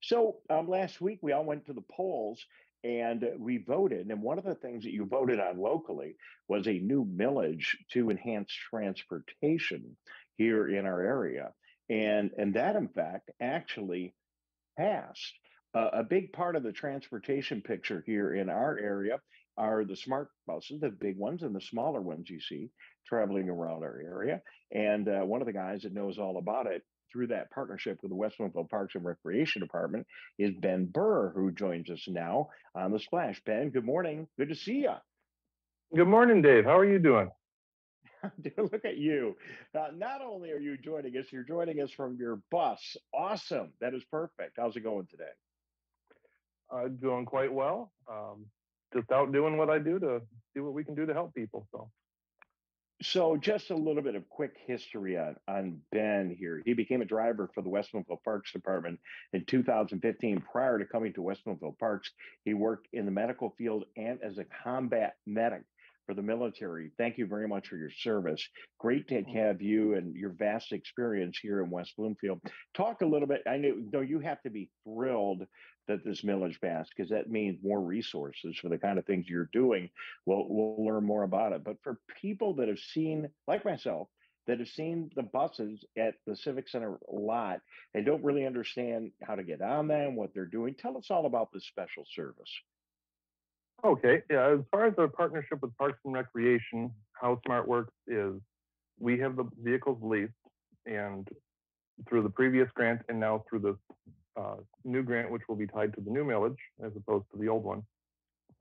So last week we all went to the polls and we voted. And one of the things that you voted on locally was a new millage to enhance transportation here in our area. And that, in fact, actually passed. A big part of the transportation picture here in our area are the smart buses, the big ones and the smaller ones you see traveling around our area. And one of the guys that knows all about it through that partnership with the West Bloomfield Parks and Recreation Department is Ben Bur, who joins us now on the Splash. Ben, good morning. Good to see you. Good morning, Dave. How are you doing? Look at you. Not only are you joining us, you're joining us from your bus. Awesome. That is perfect. How's it going today? Doing quite well. Just out doing what I do to see what we can do to help people. So, just a little bit of quick history on Ben here. He became a driver for the West Bloomfield Parks Department in 2015. Prior to coming to West Bloomfield Parks, he worked in the medical field and as a combat medic for the military. Thank you very much for your service. Great to have you and your vast experience here in West Bloomfield. Talk a little bit. I know you have to be thrilled that this millage passed because that means more resources for the kind of things you're doing. We'll learn more about it. But for people that have seen, like myself, that have seen the buses at the Civic Center lot and don't really understand how to get on them, what they're doing, tell us all about this special service. Okay. Yeah. As far as our partnership with Parks and Recreation, how Smart works is we have the vehicles leased, and through the previous grant and now through the new grant, which will be tied to the new millage as opposed to the old one,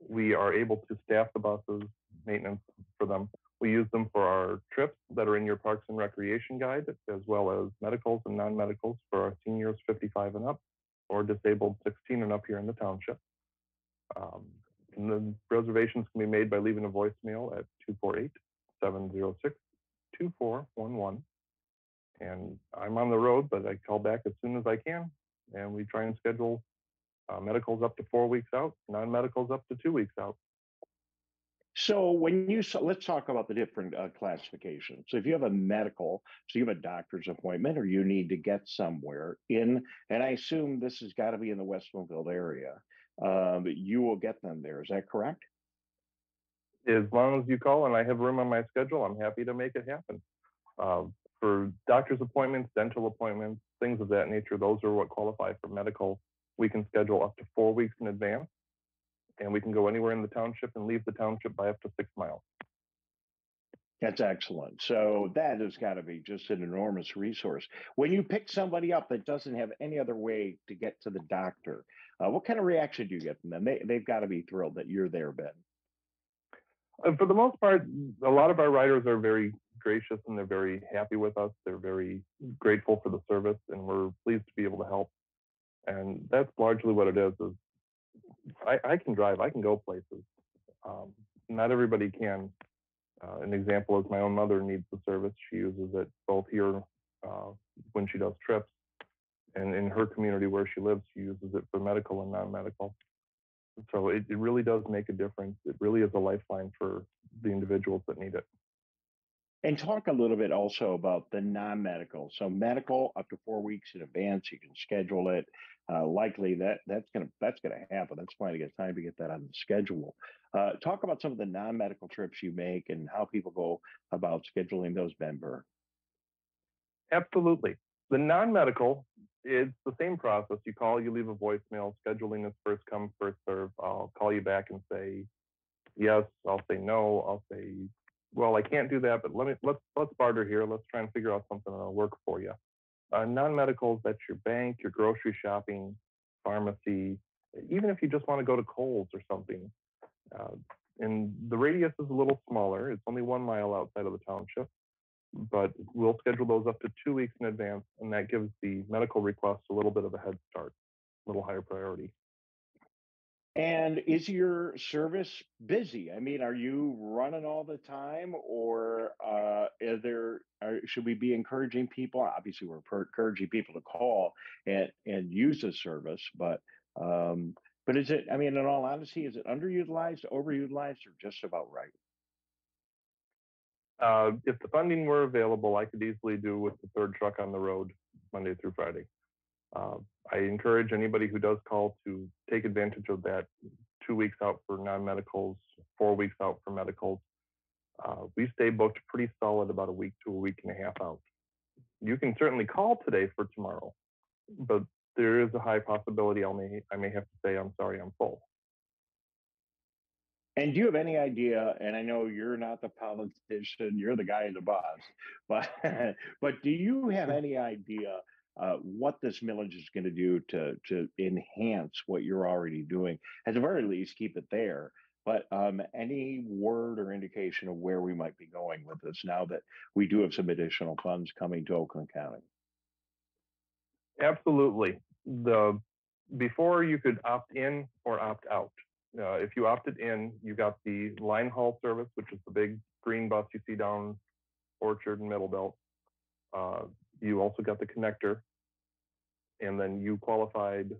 we are able to staff the buses, maintenance for them. We use them for our trips that are in your Parks and Recreation guide, as well as medicals and non-medicals for our seniors 55 and up or disabled 16 and up here in the township. And the reservations can be made by leaving a voicemail at 248-706-2411. And I'm on the road, but I call back as soon as I can. And we try and schedule medicals up to 4 weeks out, non-medicals up to 2 weeks out. So let's talk about the different classifications. So if you have a medical, so you have a doctor's appointment or you need to get somewhere in, and I assume this has got to be in the West Bloomfield area, you will get them there. Is that correct? As long as you call and I have room on my schedule, I'm happy to make it happen. For doctor's appointments, dental appointments, things of that nature, those are what qualify for medical. We can schedule up to 4 weeks in advance, and we can go anywhere in the township and leave the township by up to 6 miles. That's excellent. So that has got to be just an enormous resource. When you pick somebody up that doesn't have any other way to get to the doctor, what kind of reaction do you get from them? They've got to be thrilled that you're there, Ben. For the most part, a lot of our riders are very gracious and they're very happy with us. They're very grateful for the service, and we're pleased to be able to help. And that's largely what it is I can drive, I can go places. Not everybody can. An example is my own mother needs the service. She uses it both here when she does trips, and in her community where she lives, she uses it for medical and non-medical. So it really does make a difference. It really is a lifeline for the individuals that need it. And talk a little bit also about the non-medical. So medical up to 4 weeks in advance, you can schedule it. Likely that's gonna happen. That's plenty of time to get that on the schedule. Talk about some of the non-medical trips you make and how people go about scheduling those, Ben Bur. Absolutely. The non-medical, it's the same process. You call, you leave a voicemail. Scheduling is first come, first serve. I'll call you back and say yes. I'll say no. I'll say, well, I can't do that, but let's barter here. Let's try and figure out something that'll work for you. Non-medicals, that's your bank, your grocery shopping, pharmacy, even if you just want to go to Kohl's or something. And the radius is a little smaller. It's only 1 mile outside of the township, but we'll schedule those up to 2 weeks in advance, and that gives the medical requests a little bit of a head start, a little higher priority. And is your service busy? I mean, are you running all the time, or should we be encouraging people? Obviously, we're encouraging people to call and use the service, but is it? I mean, in all honesty, is it underutilized, overutilized, or just about right? If the funding were available, I could easily do with the third truck on the road Monday through Friday. I encourage anybody who does call to take advantage of that 2 weeks out for non-medicals, 4 weeks out for medicals. We stay booked pretty solid about a week to a week and a half out. You can certainly call today for tomorrow, but there is a high possibility I may have to say, I'm sorry, I'm full. And do you have any idea? And I know you're not the politician, you're the guy, the boss, but but do you have any idea what this millage is going to do to enhance what you're already doing? At the very least, keep it there. But any word or indication of where we might be going with this now that we do have some additional funds coming to Oakland County? Absolutely. The Before you could opt in or opt out. If you opted in, you got the line haul service, which is the big green bus you see down Orchard and Middle Belt. Uh, you also got the connector, and then you qualified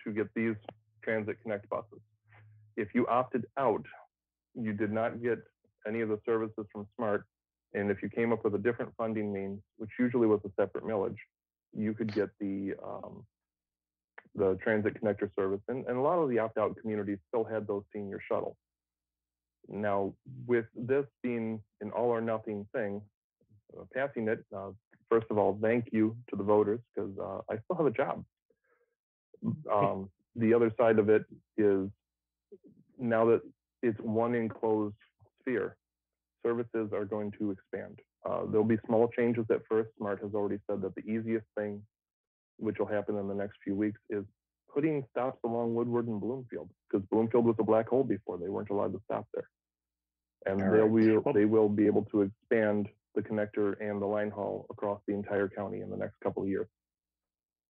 to get these Transit Connect buses. If you opted out, you did not get any of the services from SMART. And if you came up with a different funding means, which usually was a separate millage, you could get the Transit Connector service. And a lot of the opt-out communities still had those senior shuttles. Now, with this being an all or nothing thing, passing it, first of all, thank you to the voters because I still have a job. The other side of it is now that it's one enclosed sphere, services are going to expand. There'll be small changes at first. SMART has already said that the easiest thing, which will happen in the next few weeks, is putting stops along Woodward and Bloomfield, because Bloomfield was a black hole before. They weren't allowed to stop there. And All right. they will be able to expand the connector and the line haul across the entire county in the next couple of years.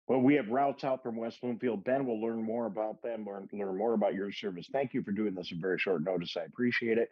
Well, we have routes out from West Bloomfield. Ben will learn more about them, learn more about your service. Thank you for doing this at very short notice. I appreciate it.